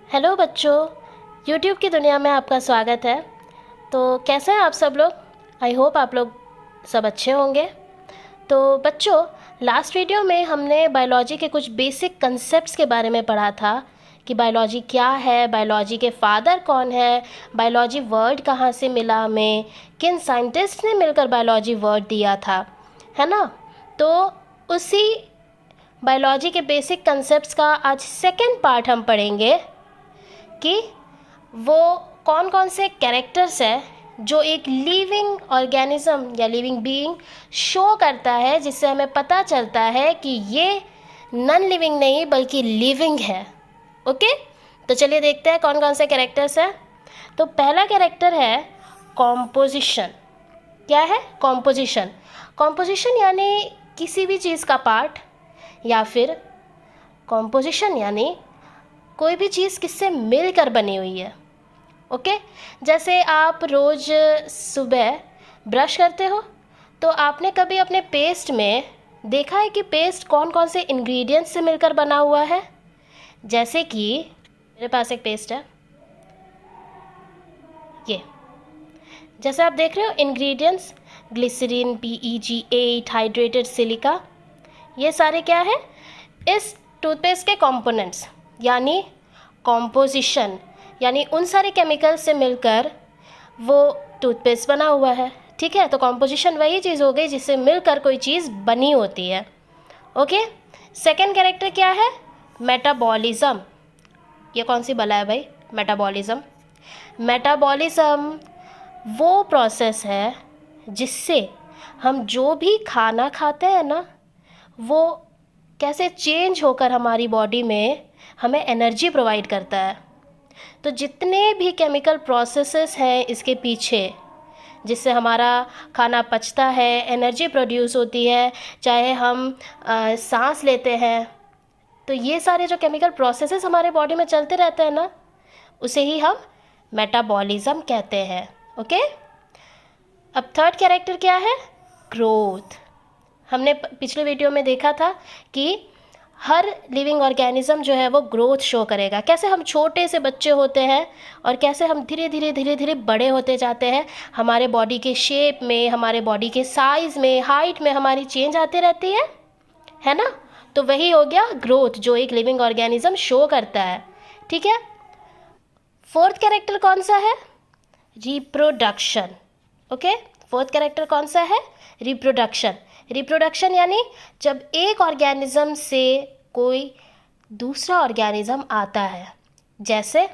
Hello बच्चों, YouTube की दुनिया में आपका स्वागत है। तो कैसे हैं आप सब लोग? आई होप आप लोग सब अच्छे होंगे। तो बच्चों, लास्ट वीडियो में हमने बायोलॉजी के कुछ बेसिक कंसेप्ट्स के बारे में पढ़ा था कि बायोलॉजी क्या है, बायोलॉजी के फादर कौन है, बायोलॉजी वर्ड कहाँ से मिला हमें, किन साइंटिस्ट ने मिलकर बायोलॉजी वर्ड दिया था, है ना। तो उसी बायोलॉजी के बेसिक कंसेप्ट्स का आज सेकेंड पार्ट हम पढ़ेंगे कि वो कौन कौन से कैरेक्टर्स हैं जो एक लिविंग ऑर्गेनिज्म या लिविंग बीइंग शो करता है, जिससे हमें पता चलता है कि ये नॉन लिविंग नहीं बल्कि लिविंग है। ओके, तो चलिए देखते हैं कौन कौन से कैरेक्टर्स हैं। तो पहला कैरेक्टर है कॉम्पोजिशन। क्या है? कॉम्पोजिशन। कॉम्पोजिशन यानी किसी भी चीज़ का पार्ट, या फिर कॉम्पोजिशन यानी कोई भी चीज़ किससे मिलकर बनी हुई है। ओके, जैसे आप रोज़ सुबह ब्रश करते हो तो आपने कभी अपने पेस्ट में देखा है कि पेस्ट कौन कौन से इंग्रेडिएंट्स से मिलकर बना हुआ है। जैसे कि मेरे पास एक पेस्ट है, ये जैसे आप देख रहे हो ingredients glycerine, PEG8, hydrated silica, ये सारे क्या है? इस टूथपेस्ट के कंपोनेंट्स, यानी कॉम्पोजिशन, यानी उन सारे केमिकल्स से मिलकर वो टूथपेस्ट बना हुआ है। ठीक है, तो कॉम्पोजिशन वही चीज़ हो गई जिससे मिलकर कोई चीज़ बनी होती है। ओके, सेकेंड कैरेक्टर क्या है? मेटाबॉलिज्म। ये कौन सी बला है भाई? मेटाबॉलिज्म। मेटाबॉलिज्म वो प्रोसेस है जिससे हम जो भी खाना खाते हैं ना, वो कैसे चेंज होकर हमारी बॉडी में हमें एनर्जी प्रोवाइड करता है। तो जितने भी केमिकल प्रोसेसेस हैं इसके पीछे, जिससे हमारा खाना पचता है, एनर्जी प्रोड्यूस होती है, चाहे हम सांस लेते हैं, तो ये सारे जो केमिकल प्रोसेसेस हमारे बॉडी में चलते रहते हैं ना, उसे ही हम मेटाबॉलिज्म कहते हैं। ओके, अब थर्ड कैरेक्टर क्या है? ग्रोथ। हमने पिछले वीडियो में देखा था कि हर लिविंग ऑर्गेनिज्म जो है वो ग्रोथ शो करेगा। कैसे हम छोटे से बच्चे होते हैं और कैसे हम धीरे धीरे बड़े होते जाते हैं, हमारे बॉडी के शेप में, हमारे बॉडी के साइज़ में, हाइट में हमारी चेंज आती रहती है ना। तो वही हो गया ग्रोथ जो एक लिविंग ऑर्गेनिज्म शो करता है। ठीक है, फोर्थ कैरेक्टर कौन सा है? रिप्रोडक्शन। ओके, फोर्थ कैरेक्टर कौन सा है? रिप्रोडक्शन। रिप्रोडक्शन यानी जब एक ऑर्गेनिज्म से कोई दूसरा ऑर्गेनिज्म आता है। जैसे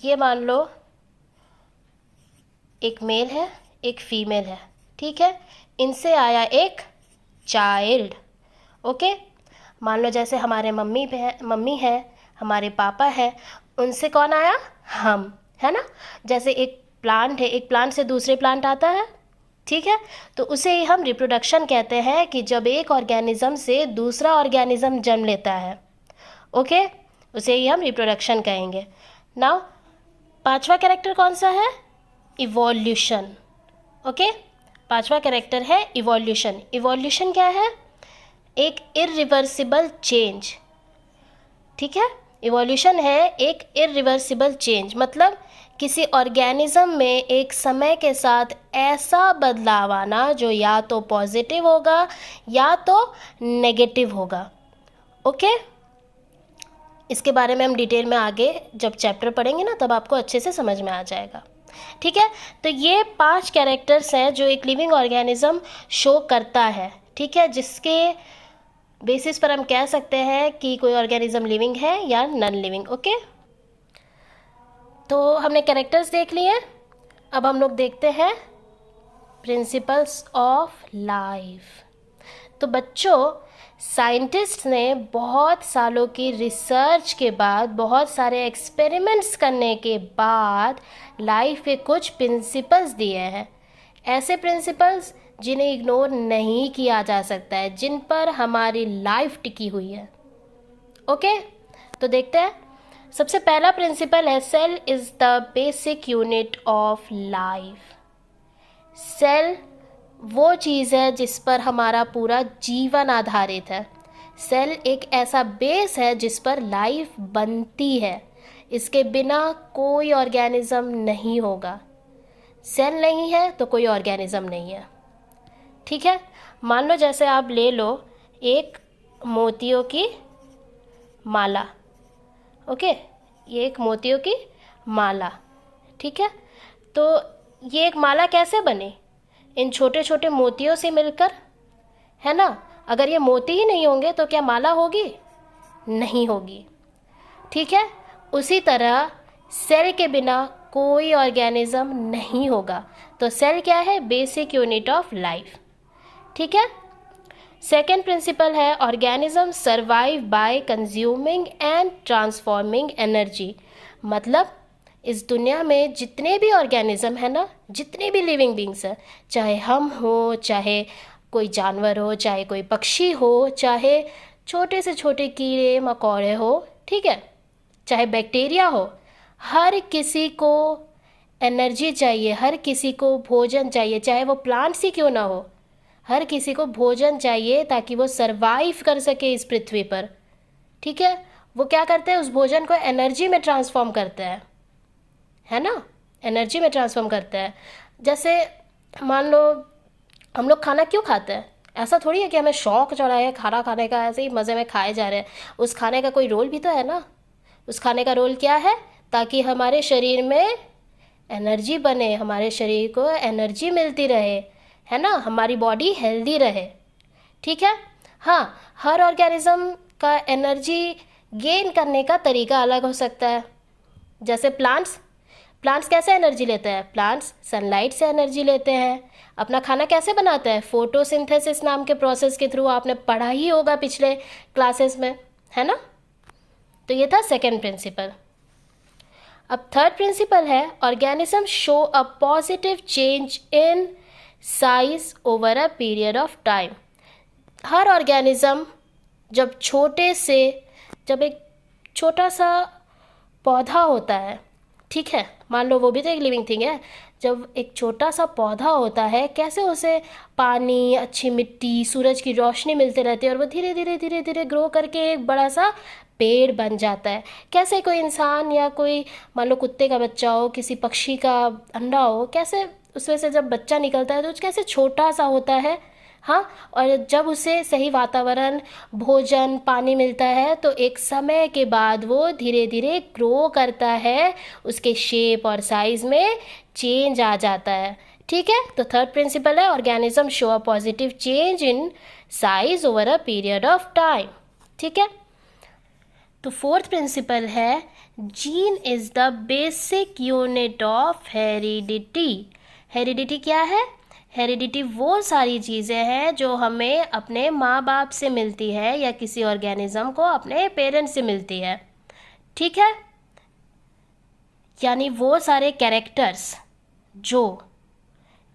ये मान लो एक मेल है, एक फीमेल है, ठीक है, इनसे आया एक चाइल्ड। ओके, मान लो जैसे हमारे मम्मी है, हमारे पापा है, उनसे कौन आया? हम, है ना। जैसे एक प्लांट है, एक प्लांट से दूसरे प्लांट आता है, ठीक है, तो उसे ही हम रिप्रोडक्शन कहते हैं कि जब एक ऑर्गेनिज्म से दूसरा ऑर्गेनिज्म जन्म लेता है। ओके, उसे ही हम रिप्रोडक्शन कहेंगे। नाउ पांचवा कैरेक्टर कौन सा है? इवोल्यूशन। ओके, पांचवा कैरेक्टर है इवोल्यूशन। इवोल्यूशन क्या है? एक इरिवर्सिबल चेंज। ठीक है, इवोल्यूशन है एक इरिवर्सिबल चेंज, मतलब किसी ऑर्गेनिज्म में एक समय के साथ ऐसा बदलाव आना जो या तो पॉजिटिव होगा या तो नेगेटिव होगा। ओके, इसके बारे में हम डिटेल में आगे जब चैप्टर पढ़ेंगे ना, तब आपको अच्छे से समझ में आ जाएगा। ठीक है, तो ये 5 कैरेक्टर्स हैं जो एक लिविंग ऑर्गेनिज्म शो करता है। ठीक है, जिसके बेसिस पर हम कह सकते हैं कि कोई ऑर्गेनिज्म लिविंग है या नॉन लिविंग। ओके, तो हमने कैरेक्टर्स देख लिए। अब हम लोग देखते हैं प्रिंसिपल्स ऑफ लाइफ। तो बच्चों, साइंटिस्ट ने बहुत सालों की रिसर्च के बाद, बहुत सारे एक्सपेरिमेंट्स करने के बाद लाइफ के कुछ प्रिंसिपल्स दिए हैं। ऐसे प्रिंसिपल्स जिन्हें इग्नोर नहीं किया जा सकता है, जिन पर हमारी लाइफ टिकी हुई है। ओके, तो देखते हैं। सबसे पहला प्रिंसिपल है cell is the basic unit of life. Cell वो चीज़ है जिस पर हमारा पूरा जीवन आधारित है। सेल एक ऐसा बेस है जिस पर लाइफ बनती है। इसके बिना कोई ऑर्गेनिज्म नहीं होगा। सेल नहीं है तो कोई ऑर्गेनिज्म नहीं है। ठीक है, मान लो जैसे आप ले लो एक मोतियों की माला। ओके, ये एक मोतियों की माला। ठीक है, तो ये एक माला कैसे बनी? इन छोटे छोटे मोतियों से मिलकर, है ना। अगर ये मोती ही नहीं होंगे तो क्या माला होगी? नहीं होगी। ठीक है, उसी तरह सेल के बिना कोई ऑर्गेनिज्म नहीं होगा। तो सेल क्या है? Basic unit of life. ठीक है। सेकेंड प्रिंसिपल है organism survive bye consuming and transforming energy. मतलब इस दुनिया में जितने भी ऑर्गेनिज्म है ना, जितने भी लिविंग बींग्स है, चाहे हम हो, चाहे कोई जानवर हो, चाहे कोई पक्षी हो, चाहे छोटे से छोटे कीड़े मकोड़े हो, ठीक है, चाहे बैक्टीरिया हो, हर किसी को एनर्जी चाहिए, हर किसी को भोजन चाहिए, चाहे वो प्लांट्स ही क्यों ना हो। हर किसी को भोजन चाहिए ताकि वो सरवाइव कर सके इस पृथ्वी पर। ठीक है, वो क्या करते हैं? उस भोजन को एनर्जी में ट्रांसफॉर्म करते हैं, है ना, एनर्जी में ट्रांसफॉर्म करते हैं। जैसे मान लो हम लोग खाना क्यों खाते हैं? ऐसा थोड़ी है कि हमें शौक चढ़ा है खाना खाने का, ऐसे ही मज़े में खाए जा रहे हैं। उस खाने का कोई रोल भी तो है ना। उस खाने का रोल क्या है? ताकि हमारे शरीर में एनर्जी बने, हमारे शरीर को एनर्जी मिलती रहे, है ना, हमारी बॉडी हेल्दी रहे। ठीक है। हाँ, हर ऑर्गेनिज्म का एनर्जी गेन करने का तरीका अलग हो सकता है। जैसे प्लांट्स कैसे एनर्जी लेते हैं? प्लांट्स सनलाइट से एनर्जी लेते हैं। अपना खाना कैसे बनाते हैं? फोटोसिंथेसिस नाम के प्रोसेस के थ्रू। आपने पढ़ा ही होगा पिछले क्लासेस में, है ना। तो ये था सेकेंड प्रिंसिपल। अब थर्ड प्रिंसिपल है organism show a positive change in size over a period of time. Her organism जब एक छोटा सा पौधा होता है, ठीक है, मान लो वो भी तो एक लिविंग थिंग है। जब एक छोटा सा पौधा होता है, कैसे उसे पानी, अच्छी मिट्टी, सूरज की रोशनी मिलते रहती है और वो धीरे धीरे धीरे धीरे ग्रो करके एक बड़ा सा पेड़ बन जाता है। कैसे कोई इंसान या कोई मान लो कुत्ते का बच्चा हो, किसी पक्षी का अंडा हो, कैसे उसमें से जब बच्चा निकलता है तो कैसे छोटा सा होता है। हाँ, और जब उसे सही वातावरण, भोजन, पानी मिलता है तो एक समय के बाद वो धीरे धीरे ग्रो करता है, उसके शेप और साइज में चेंज आ जाता है। ठीक है, तो थर्ड प्रिंसिपल है organism show a positive change in size over a period of time. ठीक है, तो फोर्थ प्रिंसिपल है gene is the basic unit of heredity. Heredity क्या है? हेरिडिटी वो सारी चीज़ें हैं जो हमें अपने माँ बाप से मिलती है या किसी ऑर्गेनिज्म को अपने पेरेंट्स से मिलती है। ठीक है, यानी वो सारे कैरेक्टर्स जो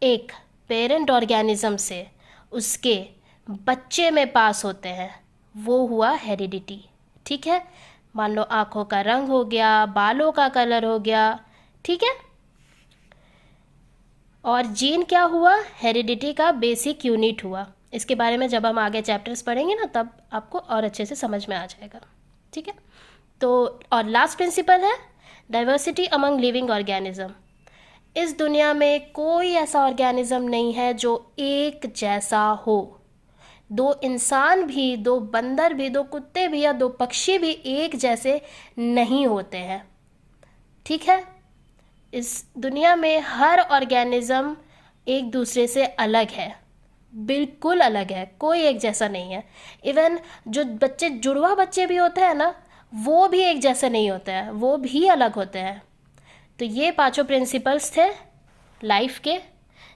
एक पेरेंट ऑर्गेनिज्म से उसके बच्चे में पास होते हैं, वो हुआ हेरिडिटी। ठीक है, मान लो आँखों का रंग हो गया, बालों का कलर हो गया, ठीक है। और जीन क्या हुआ? हेरिडिटी का बेसिक यूनिट हुआ। इसके बारे में जब हम आगे चैप्टर्स पढ़ेंगे ना, तब आपको और अच्छे से समझ में आ जाएगा। ठीक है, तो और लास्ट प्रिंसिपल है डाइवर्सिटी अमंग लिविंग ऑर्गेनिज्म। इस दुनिया में कोई ऐसा ऑर्गेनिज्म नहीं है जो एक जैसा हो। दो इंसान भी, दो बंदर भी, दो कुत्ते भी या दो पक्षी भी एक जैसे नहीं होते हैं। ठीक है, इस दुनिया में हर ऑर्गेनिज्म एक दूसरे से अलग है, बिल्कुल अलग है, कोई एक जैसा नहीं है। इवन जो जुड़वा बच्चे भी होते हैं ना, वो भी एक जैसे नहीं होते हैं, वो भी अलग होते हैं। तो ये पांचों प्रिंसिपल्स थे लाइफ के,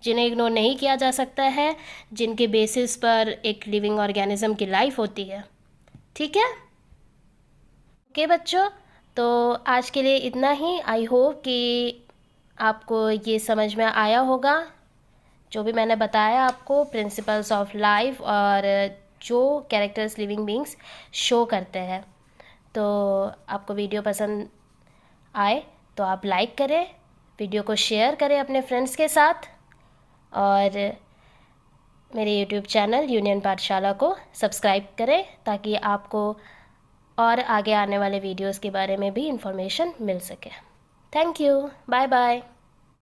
जिन्हें इग्नोर नहीं किया जा सकता है, जिनके बेसिस पर एक लिविंग ऑर्गेनिज्म की लाइफ होती है। ठीक है, ओके बच्चों, तो आज के लिए इतना ही। आई होप कि आपको ये समझ में आया होगा जो भी मैंने बताया आपको, प्रिंसिपल्स ऑफ लाइफ और जो कैरेक्टर्स लिविंग बींग्स शो करते हैं। तो आपको वीडियो पसंद आए तो आप लाइक करें, वीडियो को शेयर करें अपने फ्रेंड्स के साथ, और मेरे YouTube चैनल यूनियन पाठशाला को सब्सक्राइब करें ताकि आपको और आगे आने वाले वीडियोस के बारे में भी इंफॉर्मेशन मिल सके। Thank you, bye bye.